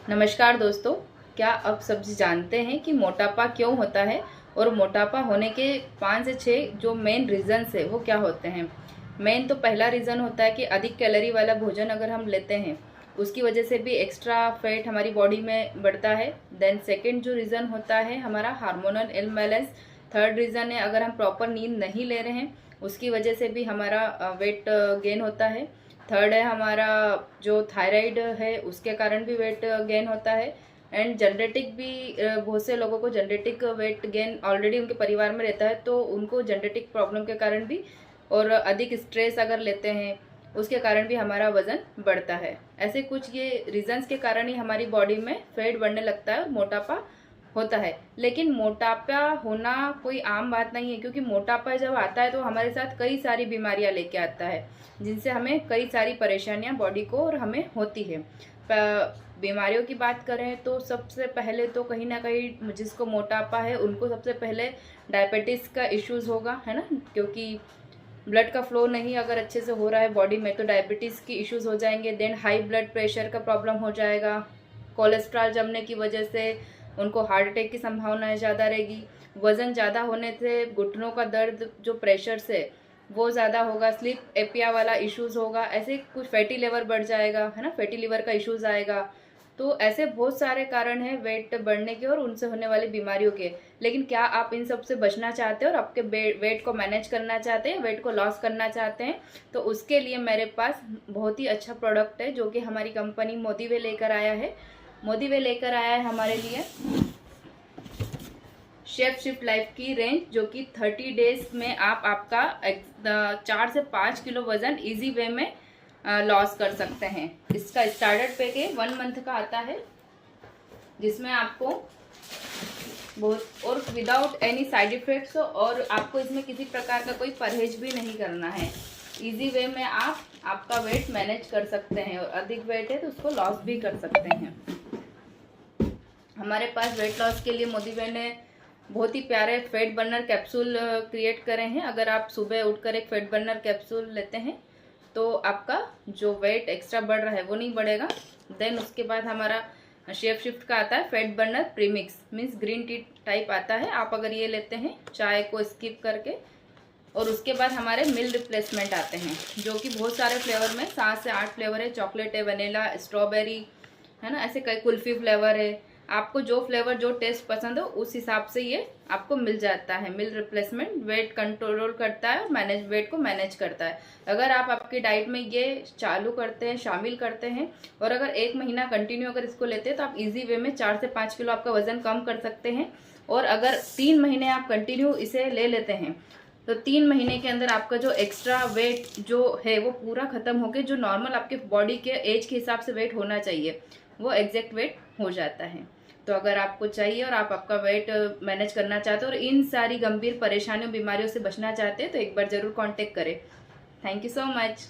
नमस्कार दोस्तों, क्या आप सब्जी जानते हैं कि मोटापा क्यों होता है और मोटापा होने के 5 से 6 जो मेन रीजंस है वो क्या होते हैं। मेन तो पहला रीज़न होता है कि अधिक कैलोरी वाला भोजन अगर हम लेते हैं उसकी वजह से भी एक्स्ट्रा फैट हमारी बॉडी में बढ़ता है। देन सेकंड जो रीज़न होता है हमारा हार्मोनल इम्बैलेंस। थर्ड रीज़न है अगर हम प्रॉपर नींद नहीं ले रहे हैं उसकी वजह से भी हमारा वेट गेन होता है। थर्ड है हमारा जो थायराइड है उसके कारण भी वेट गेन होता है। एंड जेनेटिक भी बहुत से लोगों को जेनेटिक वेट गेन ऑलरेडी उनके परिवार में रहता है तो उनको जेनेटिक प्रॉब्लम के कारण भी और अधिक स्ट्रेस अगर लेते हैं उसके कारण भी हमारा वजन बढ़ता है। ऐसे कुछ ये रीजंस के कारण ही हमारी बॉडी में फैट बढ़ने लगता है और मोटापा होता है। लेकिन मोटापा होना कोई आम बात नहीं है, क्योंकि मोटापा जब आता है तो हमारे साथ कई सारी बीमारियां लेके आता है जिनसे हमें कई सारी परेशानियां बॉडी को और हमें होती है। बीमारियों की बात करें तो सबसे पहले तो कहीं ना कहीं जिसको मोटापा है उनको सबसे पहले डायबिटीज़ का इश्यूज होगा, है ना, क्योंकि ब्लड का फ्लो नहीं अगर अच्छे से हो रहा है बॉडी में तो डायबिटीज़ की इश्यूज हो जाएंगे। देन हाई ब्लड प्रेशर का प्रॉब्लम हो जाएगा। कोलेस्ट्रॉल जमने की वजह से उनको हार्ट अटैक की संभावना ज़्यादा रहेगी। वज़न ज़्यादा होने से घुटनों का दर्द जो प्रेशर से वो ज़्यादा होगा। स्लीप एपिया वाला इश्यूज होगा। ऐसे कुछ फैटी लिवर बढ़ जाएगा, है ना, फैटी लिवर का इश्यूज आएगा। तो ऐसे बहुत सारे कारण हैं वेट बढ़ने के और उनसे होने वाली बीमारियों के। लेकिन क्या आप इन सब से बचना चाहते हैं और आपके वेट को मैनेज करना चाहते हैं, वेट को लॉस करना चाहते हैं, तो उसके लिए मेरे पास बहुत ही अच्छा प्रोडक्ट है जो कि हमारी कंपनी मोदीवे लेकर आया है। मोदीवे लेकर आया है हमारे लिए शेफ शिफ्ट लाइफ की रेंज, जो कि 30 डेज में आप आपका 4 से 5 किलो वजन इजी वे में लॉस कर सकते हैं। इसका स्टार्टर पैक है 1 मंथ का आता है जिसमें आपको बहुत और विदाउट एनी साइड इफेक्ट्स और आपको इसमें किसी प्रकार का कोई परहेज भी नहीं करना है। इजी वे में आप आपका वेट मैनेज कर सकते हैं और अधिक वेट है तो उसको लॉस भी कर सकते हैं। हमारे पास वेट लॉस के लिए मोदीवे ने बहुत ही प्यारे फैट बर्नर कैप्सूल क्रिएट करे हैं। अगर आप सुबह उठकर एक फैट बर्नर कैप्सूल लेते हैं तो आपका जो वेट एक्स्ट्रा बढ़ रहा है वो नहीं बढ़ेगा। देन उसके बाद हमारा शेफ शिफ्ट का आता है fat burner premix, means green tea type आता है। आप अगर ये लेते हैं चाय को स्किप करके, और उसके बाद हमारे मिल रिप्लेसमेंट आते हैं जो कि बहुत सारे फ्लेवर में 7 से 8 फ्लेवर है। चॉकलेट है, वनीला, स्ट्रॉबेरी, है ना, ऐसे कई कुल्फी फ्लेवर है। आपको जो फ्लेवर जो टेस्ट पसंद हो उस हिसाब से ये आपको मिल जाता है। मिल रिप्लेसमेंट वेट कंट्रोल करता है और वेट को मैनेज करता है। अगर आप आपकी डाइट में ये चालू करते हैं, शामिल करते हैं और अगर 1 महीना कंटिन्यू अगर इसको लेते हैं तो आप इजी वे में 4 से 5 किलो आपका वजन कम कर सकते हैं। और अगर 3 महीने आप कंटिन्यू इसे ले लेते हैं तो 3 महीने के अंदर आपका जो एक्स्ट्रा वेट जो है वो पूरा खत्म होकर जो नॉर्मल आपके बॉडी के एज के हिसाब से वेट होना चाहिए वो एग्जैक्ट वेट हो जाता है। तो अगर आपको चाहिए और आप आपका वेट मैनेज करना चाहते हो और इन सारी गंभीर परेशानियों बीमारियों से बचना चाहते हैं तो एक बार जरूर कांटेक्ट करें। Thank you so much.